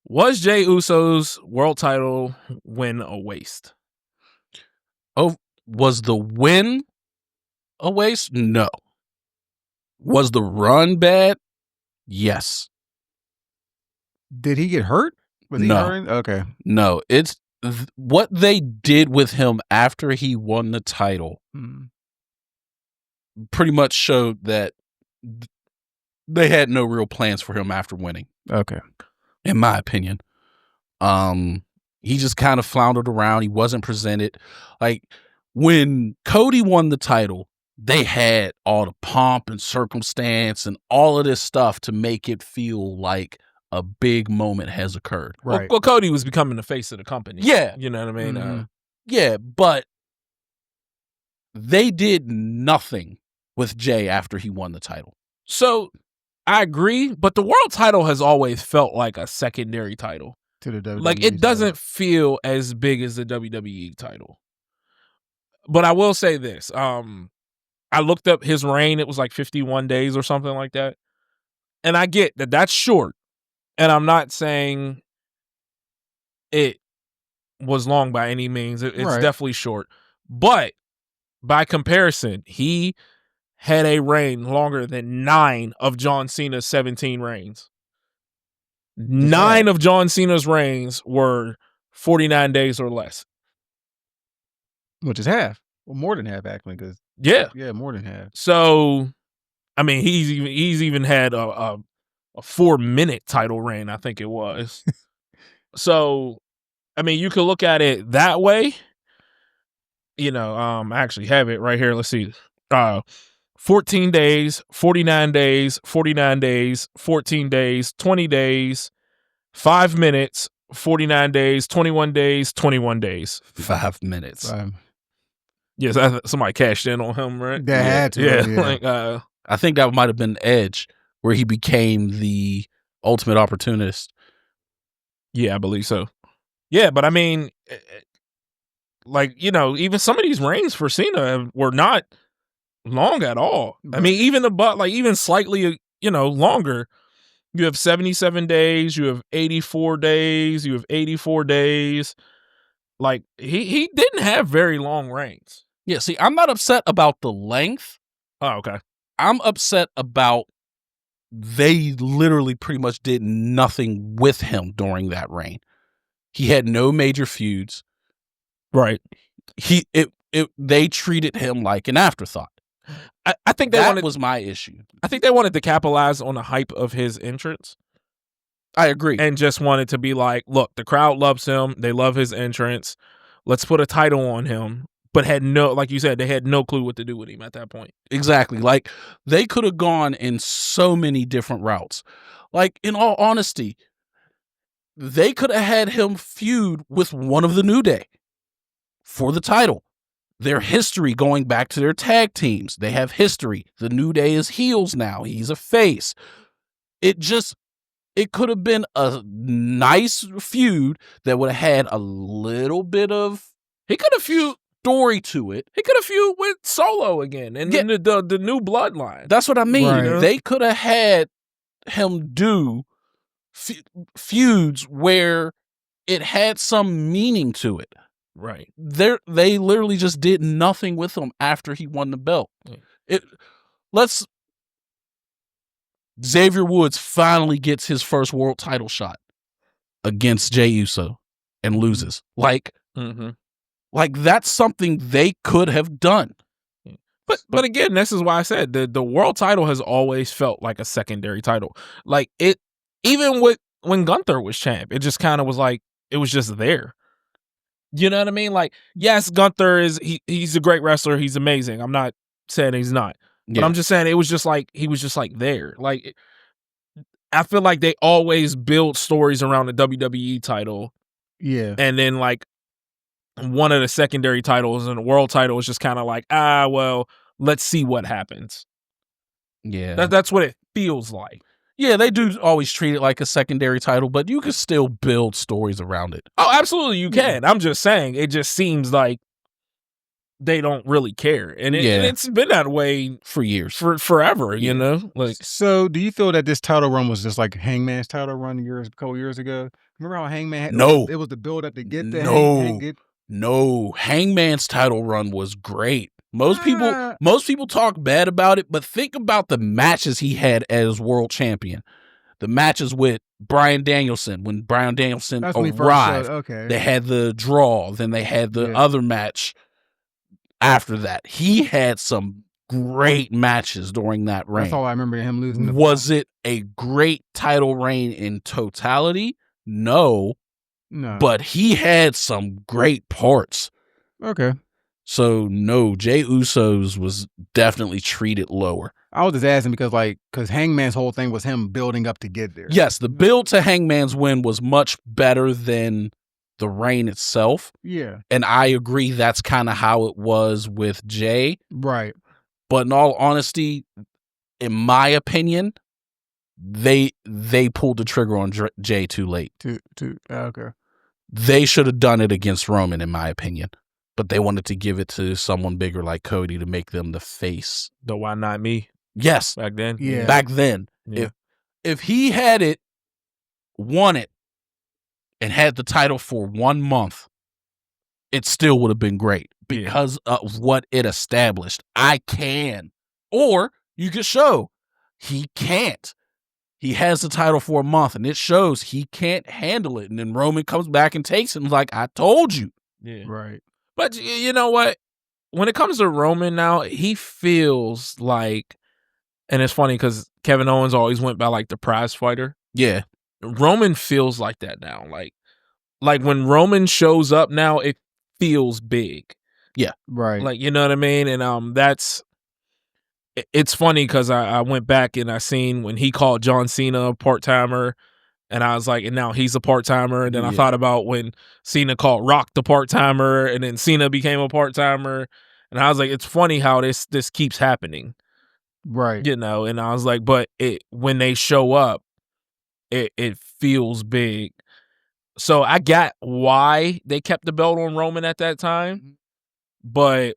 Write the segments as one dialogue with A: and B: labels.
A: Was Jey Uso's world title win a waste?
B: Oh, was the win a waste? No. Was the run bad? Yes.
C: Did he get hurt? Was he
B: No.
C: hurt? Okay.
B: No. It's what they did with him after he won the title pretty much showed that they had no real plans for him after winning.
C: Okay.
B: In my opinion. He just kind of floundered around. He wasn't presented. Like, when Cody won the title, they had all the pomp and circumstance and all of this stuff to make it feel like a big moment has occurred.
C: Right.
A: Well, Cody was becoming the face of the company.
B: Yeah.
A: You know what I mean?
B: Yeah, but they did nothing with Jey after he won the title.
A: So I agree, but the world title has always felt like a secondary title.
C: To the WWE
A: Like, it doesn't feel as big as the WWE title. But I will say this. I looked up his reign. It was like 51 days or something like that. And I get that that's short. And I'm not saying it was long by any means. It's
C: Right.
A: definitely short. But by comparison, he had a reign longer than 9 of John Cena's 17 reigns. 9 of John Cena's reigns were 49 days or less.
C: Which is half. Well, more than half, actually. Cause,
A: Yeah.
C: yeah, more than half.
A: So, I mean, he's even had a 4-minute title reign, I think it was. So, I mean, you could look at it that way. You know, I actually have it right here. Let's see. 14 days, 49 days, 49 days, 14 days, 20 days, 5 minutes, 49 days, 21 days, 21 days.
B: 5 minutes.
A: Yes, somebody cashed in on him, right?
C: They had to.
A: Yeah,
C: Yeah.
A: like
B: I think that might have been Edge, where he became the ultimate opportunist.
A: yeah, I believe so. Yeah, but I mean, like, you know, even some of these reigns for Cena were not long at all. I mean, even slightly, you know, longer. You have 77 days, you have 84 days, you have 84 days. Like, he didn't have very long reigns.
B: Yeah, see, I'm not upset about the length.
A: Oh, okay.
B: I'm upset about they literally pretty much did nothing with him during that reign. He had no major feuds.
A: Right.
B: They treated him like an afterthought.
A: I think
B: that was my issue.
A: I think they wanted to capitalize on the hype of his entrance.
B: I agree.
A: And just wanted to be like, look, the crowd loves him. They love his entrance. Let's put a title on him. But had no, like you said, they had no clue what to do with him at that point.
B: Exactly. Like, they could have gone in so many different routes. Like, in all honesty, they could have had him feud with one of the New Day for the title. Their history going back to their tag teams. They have history. The New Day is heels now. He's a face. It could have been a nice feud that would have had a little bit of...
A: He could have feud
B: story to it.
A: He could have feud with Solo again and the new bloodline.
B: That's what I mean.
C: Right.
B: They could have had him do feuds where it had some meaning to it.
A: Right.
B: They literally just did nothing with him after he won the belt. Xavier Woods finally gets his first world title shot against Jey Uso and loses. Like, like, that's something they could have done.
A: But again, this is why I said the world title has always felt like a secondary title. Like, it, even when Gunther was champ, it just kind of was like, it was just there. You know what I mean? Like, yes, Gunther he's a great wrestler. He's amazing. I'm not saying he's not. But I'm just saying it was just like, he was just like there. Like, I feel like they always build stories around the WWE title.
C: Yeah.
A: And then, like, one of the secondary titles and the world title is just kind of like, well, let's see what happens.
B: Yeah.
A: That's what it feels like.
B: Yeah, they do always treat it like a secondary title, but you can still build stories around it.
A: Oh, absolutely, you can. I'm just saying, it just seems like they don't really care, and
B: Yeah.
A: it's been that way
B: for years.
A: for forever.
B: Yeah.
A: You know, like
C: So, do you feel that this title run was just like Hangman's title run a couple years ago? Remember how Hangman had,
B: No.
C: it was the build up to get the
B: No.
C: get
B: No, Hangman's title run was great. Most
C: Ah.
B: people talk bad about it, but think about the matches he had as world champion. The matches with Bryan Danielson, when Bryan Danielson
C: That's when he first
B: arrived.
C: showed. Okay.
B: They had the draw, then they had the
C: Yeah.
B: other match after that. He had some great matches during that reign.
C: That's all I remember him losing.
B: Was it a great title reign in totality? No,
C: No.
B: but he had some great parts.
C: Okay.
B: So no, Jey Uso's was definitely treated lower.
C: I was just asking because Hangman's whole thing was him building up to get there.
B: Yes, the build to Hangman's win was much better than the reign itself.
C: Yeah.
B: And I agree that's kind of how it was with Jey.
C: Right.
B: But in all honesty, in my opinion, they pulled the trigger on Jey too late.
C: Okay.
B: They should have done it against Roman, in my opinion. But they wanted to give it to someone bigger like Cody to make them the face.
A: the why not me
B: Yes,
A: back then.
C: Yeah.
B: back then.
A: Yeah.
B: If he had it, won it, and had the title for 1 month, it still would have been great because of what it established. I can. Or you could show he can't. He has the title for a month, and it shows he can't handle it. And then Roman comes back and takes it and is like, I told you.
A: Yeah.
C: Right.
A: But you know what? When it comes to Roman now, he feels like, and it's funny because Kevin Owens always went by like the prize fighter.
B: Yeah.
A: Roman feels like that now. Like when Roman shows up now, it feels big.
C: Right.
A: Like, you know what I mean? And it's funny because I went back and I seen when he called John Cena a part-timer, and I was like, and now he's a part-timer. And then I
B: Yeah.
A: thought about when Cena called Rock the part-timer, and then Cena became a part-timer. And I was like, it's funny how this keeps happening,
C: Right.
A: you know? And I was like, but when they show up, it feels big. So I got why they kept the belt on Roman at that time. But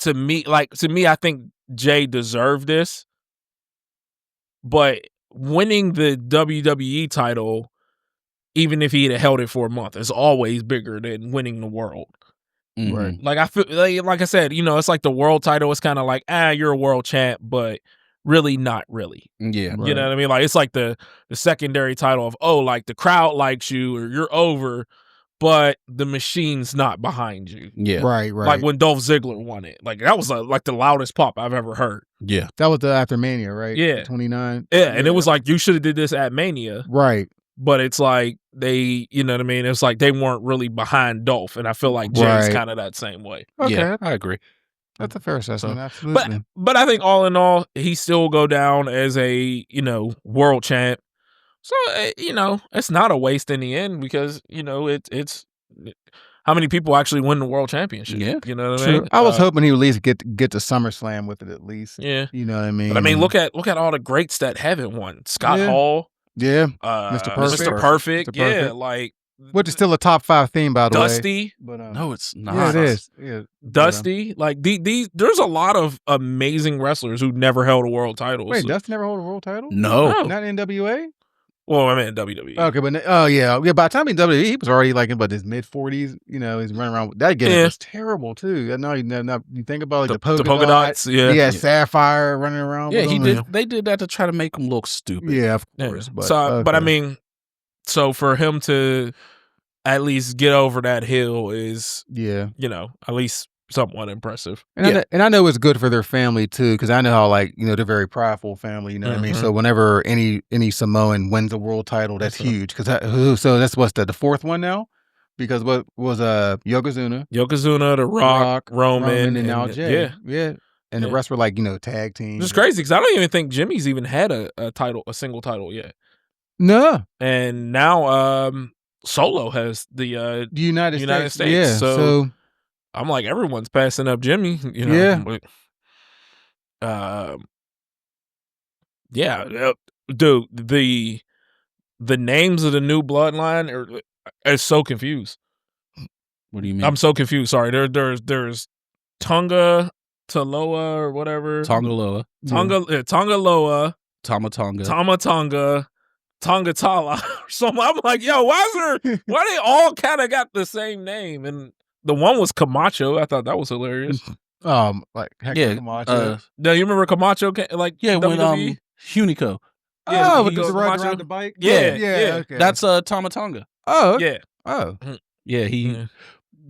A: to me, I think Jey deserved this. But winning the WWE title, even if he had held it for a month, is always bigger than winning the world.
B: Mhm.
C: Right.
A: Like I feel like I said, you know, it's like the world title is kind of like, you're a world champ, but really not really.
B: Yeah.
C: Right.
A: You know what I mean? Like it's like the secondary title of, like the crowd likes you or you're over, but the machine's not behind you.
B: Yeah.
C: Right. Right.
A: Like when Dolph Ziggler won it. Like that was like the loudest pop I've ever heard.
B: Yeah.
C: that was the after Mania, right?
A: Yeah.
C: 29.
A: Yeah, and it was like you should have did this at Mania.
C: Right.
A: But it's like they, you know what I mean? It's like they weren't really behind Dolph, and I feel like Jay's
C: Right.
A: kind of that same way.
C: Okay.
B: Yeah, I agree.
C: That's a fair assessment. Absolutely.
A: But I think all in all, he still go down as a, you know, world champ. So, you know, it's not a waste in the end because, you know, it's how many people actually win the world championship?
B: Yeah.
A: You know what I
C: True.
A: mean?
C: I was hoping he would at least get to SummerSlam with it at least.
A: Yeah.
C: You know what I mean?
A: But I mean, look at all the greats that haven't won. Scott
C: Yeah.
A: Hall,
C: Yeah.
A: Mr.
C: Perfect.
A: Perfect.
C: Mr.
A: Yeah,
C: Perfect.
A: like
C: Which is still a top 5 theme, by the way.
A: Dusty.
C: But
B: No, it's not.
C: yeah, it is. Yeah.
A: Dusty, like these, there's a lot of amazing wrestlers who never held a world title.
C: Wait,
A: So-
C: Dusty never hold a world title?
B: No.
A: No.
C: Not in NWA?
A: well, I mean WWE.
C: Okay, but yeah. By the time in WWE, he was already like in his mid-40s. You know, he's running around. That gimmick
A: Yeah.
C: was terrible too. I know you think about like the
A: the
C: polka
A: dots. Yeah,
C: He had Sapphire running around.
B: Yeah,
C: with
B: he
C: him.
B: did. They did that to try to make him look stupid.
C: Yeah, of
A: Yeah.
C: course. But,
A: So, but I
C: okay.
A: mean, so for him to at least get over that hill is,
C: yeah.
A: you know, at least somewhat impressive.
C: And I know it's good for their family too, because I know how they're very prideful family. You know what I mean?
A: Mhm.
C: So whenever any Samoan wins a world title, that's huge. Because so that's what's the fourth one now? Because what was Yokozuna,
A: Yokozuna, The Rock, Roman,
C: and now Jey.
A: Yeah,
C: And the
A: Yeah.
C: rest were tag teams.
A: it's crazy because I don't even think Jimmy's even had a title, a single title yet.
C: No,
A: And now Solo has the
C: the United
A: United
C: States.
A: States.
C: Yeah.
A: So I'm like, everyone's passing up Jimmy, you know.
C: Yeah.
A: But, yeah, dude, the names of the new bloodline are so confused.
B: What do you mean?
A: I'm so confused. Sorry. There's Tonga Taloa or whatever.
B: Tongaloa,
A: Tongaloa,
B: Tama
A: Tongatala. So I'm like, yo, why they all kind of got the same name? And the one was Camacho. I thought that was hilarious.
C: Like Hector Camacho.
A: Do you remember Camacho? Like
B: when
A: WWE?
B: Hunico.
A: Yeah,
C: with
A: he
C: the
A: was
C: ride
A: Camacho.
C: around the bike.
A: Yeah.
C: Okay.
B: That's Tama Tonga.
C: Oh, okay.
A: Yeah.
C: Oh,
B: Yeah,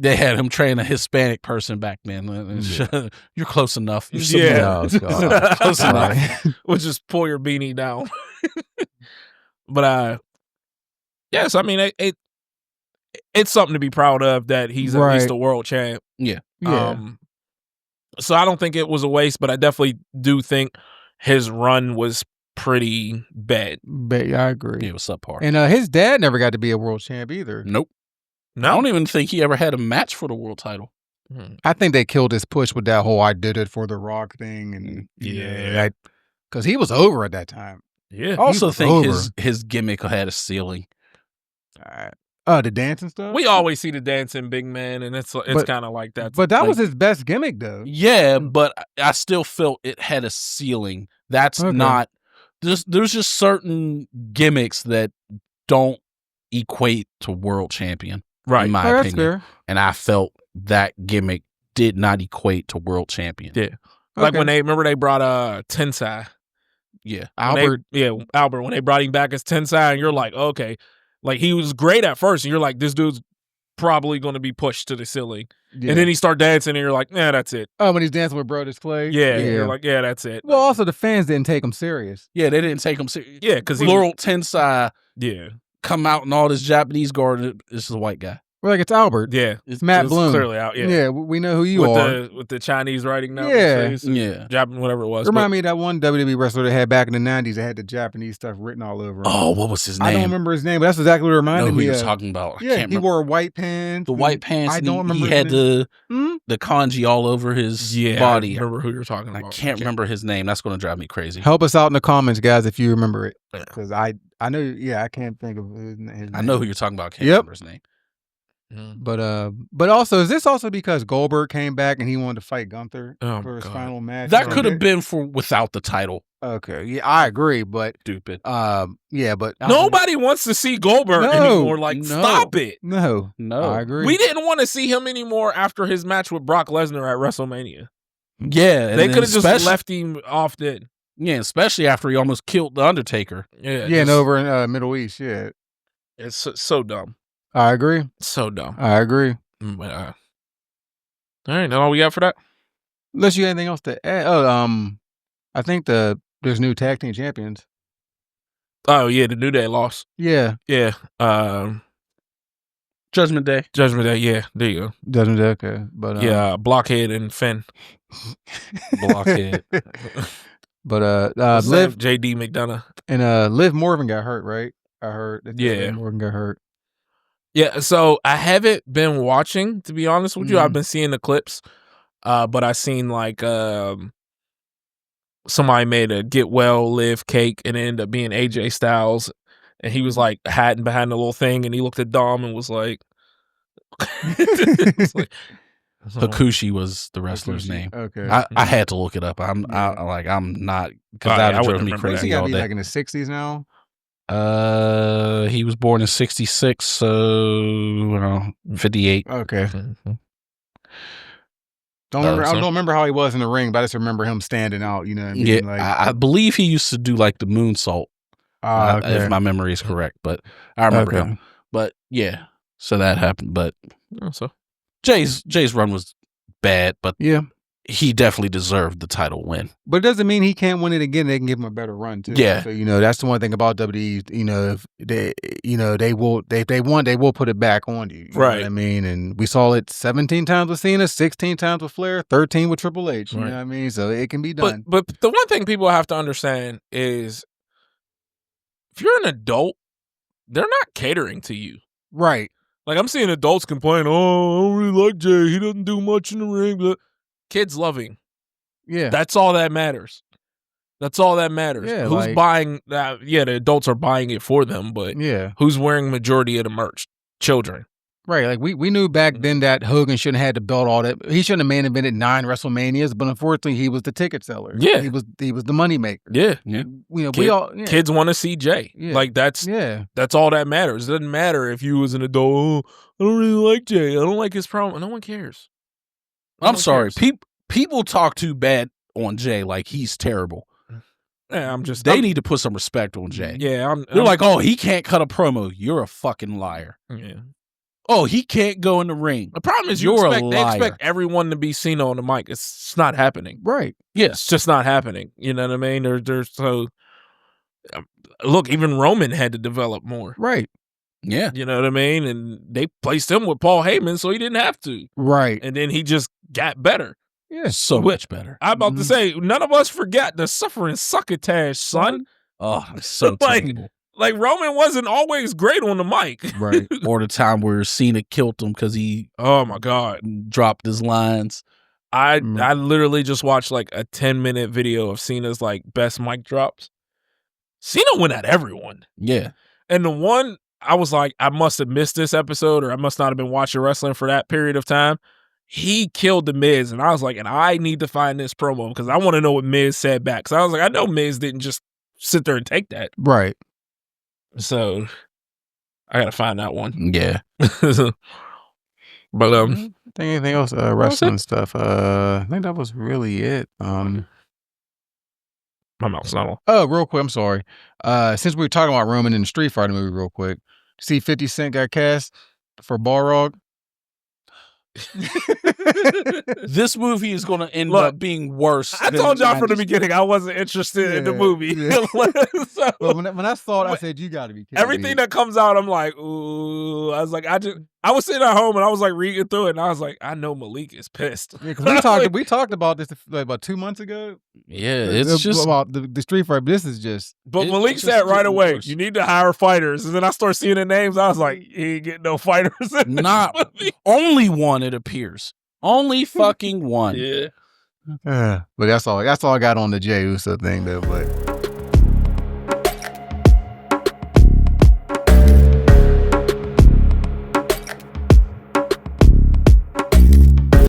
B: they had him train a Hispanic person back then. You're close enough. You're
A: Yeah.
B: close enough.
A: We'll just pull your beanie down. But yes, I mean it's something to be proud of that he's at least a world champ.
B: Yeah.
A: So I don't think it was a waste, but I definitely do think his run was pretty bad.
C: I agree.
B: It was subpar.
C: And his dad never got to be a world champ either.
B: Nope.
A: No?
B: I don't even think he ever had a match for the world title.
C: I think they killed his push with that whole "I did it for the Rock" thing, and because he was over at that time.
A: Yeah.
B: I also think
C: over.
B: his gimmick had a ceiling.
C: The dancing stuff.
A: We always see the dancing big man, and it's kind of like that.
C: But that was his best gimmick, though.
B: Yeah, but I still felt it had a ceiling. That's not. There's just certain gimmicks that don't equate to world champion,
A: right?
B: In my
C: that's
B: opinion,
C: fair.
B: and I felt that gimmick did not equate to world champion.
A: Yeah, like when they brought Tensai.
B: Yeah,
A: Albert. Albert. When they brought him back as Tensai, and you're like, okay, like he was great at first, and you're like, this dude's probably going to be pushed to the ceiling. Yeah. And then he start dancing, and you're like, nah, that's it.
C: Oh, when he's dancing with Brodus Clay?
A: Yeah. You're like, yeah, that's it.
C: Well, also, the fans didn't take him serious.
B: Yeah, they didn't take him serious.
A: Yeah, because
B: Laurel Tensai come out in all this Japanese garb. This is a white guy.
C: We're like, it's Albert.
A: Yeah.
C: It's Matt Bloom.
A: Clearly out,
C: Yeah, we know who you are.
A: With the Chinese writing now.
C: Yeah.
A: Japanese, whatever it was.
C: Remind me of that one WWE wrestler they had back in the 90s that had the Japanese stuff written all over him.
B: Oh, what was his name?
C: I don't remember his name, but that's exactly what it reminded me of.
B: You're talking about.
C: Yeah, he wore white pants.
B: The white pants.
C: I don't remember.
B: He had the kanji all over his body.
A: I remember who you're talking about.
B: I can't remember his name. That's going to drive me crazy.
C: Help us out in the comments, guys, if you remember it. Because I know, I can't think of his name.
B: I know who you're talking about. I can't remember his name.
C: But also, is this also because Goldberg came back and he wanted to fight Gunther for his final match?
B: That could have been for without the title.
C: Okay, yeah, I agree, but
B: stupid.
C: Yeah, but
A: nobody wants to see Goldberg anymore. Like, stop it.
C: No, I agree.
A: We didn't want to see him anymore after his match with Brock Lesnar at WrestleMania.
B: Yeah,
A: they could have just left him off then.
B: Yeah, especially after he almost killed the Undertaker.
A: Yeah,
C: and over in Middle East. Yeah,
A: it's so dumb.
C: I agree.
A: So dumb.
C: I agree.
A: But, all right, that's all we got for that.
C: Unless you have anything else to add. I think there's new tag team champions.
A: Oh yeah, the New Day lost.
C: Yeah.
B: Judgment Day.
A: Yeah, there you go.
C: Judgment Day. Okay, but
A: Blockhead and Finn.
B: Blockhead.
C: But
A: Liv JD McDonough
C: and Liv Morgan got hurt, right? I heard. That Liv Morgan got hurt.
A: Yeah, so I haven't been watching, to be honest with you. I've been seeing the clips, but I seen like somebody made a get well live cake and it ended up being AJ Styles, and he was like hiding behind the little thing, and he looked at Dom and was like,
B: Hakushi was the wrestler's name.
C: Okay,
B: I had to look it up. I'm not because that drove me crazy all day.
C: Like in the 60s now.
B: He was born in 66, so 58.
C: Okay. I don't remember how he was in the ring, but I just remember him standing out. You know what I mean?
B: Yeah,
C: like,
B: I believe he used to do like the moonsault. If my memory is correct, but I remember him. But yeah, so that happened. But Jay's run was bad, but he definitely deserved the title win.
C: But it doesn't mean he can't win it again. They can give him a better run too.
B: Yeah.
C: So that's the one thing about WWE. If they will put it back on you. You know what I mean? And we saw it 17 times with Cena, 16 times with Flair, 13 with Triple H. You know what I mean? So it can be done.
A: But the one thing people have to understand is, if you're an adult, they're not catering to you.
C: Right.
A: Like, I'm seeing adults complain, I don't really like Jay. He doesn't do much in the ring. But kids love him.
C: Yeah.
A: That's all that matters. Yeah, who's buying that? The adults are buying it for them, but who's wearing majority of the merch? Children.
C: Right, like we knew back then that Hogan shouldn't have had the belt all that. He shouldn't have main evented 9 WrestleManias, but unfortunately, he was the ticket seller.
A: Yeah,
C: he was the money maker.
A: Yeah.
C: Kids
A: want to see Jey.
C: Yeah.
A: Like that's all that matters. It doesn't matter if you was an adult. Oh, I don't really like Jey. I don't like his promo. No one cares.
B: I'm sorry. People talk too bad on Jey like he's terrible.
A: Yeah,
B: They need to put some respect on Jey.
A: Yeah,
B: they're like, oh, he can't cut a promo. You're a fucking liar.
A: Yeah.
B: Oh, he can't go in the ring.
A: The problem is
B: You're
A: they expect everyone to be Cena on the mic. It's not happening.
C: Right.
B: Yeah.
A: It's just not happening. You know what I mean? They're so look, even Roman had to develop more.
C: Right.
B: Yeah.
A: You know what I mean? And they placed him with Paul Heyman, so he didn't have to.
C: Right.
A: And then he just got better.
C: Yeah.
B: So much better.
A: I'm about to say, none of us forgot the suffering succotash, son.
B: Oh, so terrible.
A: Like Roman wasn't always great on the mic.
C: Right.
B: Or the time where Cena killed him because he
A: oh my God,
B: dropped his lines.
A: I literally just watched like a 10-minute video of Cena's like best mic drops. Cena went at everyone.
B: Yeah.
A: And the one I was like, I must have missed this episode or I must not have been watching wrestling for that period of time. He killed the Miz, and I was like, and I need to find this promo because I want to know what Miz said back. Because I was like, I know Miz didn't just sit there and take that.
C: Right.
A: So I gotta find that one.
B: Yeah.
A: But
C: think anything else? Wrestling stuff. I think that was really it.
A: My mouth's not on.
C: Oh, real quick. I'm sorry. Since we were talking about Roman in the Street Fighter movie, real quick. See, 50 Cent got cast for Balrog.
B: This movie is going to end up being worse.
A: I told y'all from the beginning I wasn't interested in the movie.
C: Yeah.
A: So,
C: well, when I saw it, I said, "You got to be kidding
A: everything
C: me."
A: that comes out, I'm like, ooh. I was like, I was sitting at home and I was like reading through it, and I was like, I know Malik is pissed.
C: Yeah, because we talked about this like about 2 months ago.
B: Yeah, it's just
C: about the Street Fighter. This is just.
A: But Malik said right away, you need to hire fighters, and then I started seeing the names. I was like, he ain't getting no fighters.
B: Not only one. It appears only fucking one.
A: Yeah.
C: But that's all I got on the Jey Uso thing though. But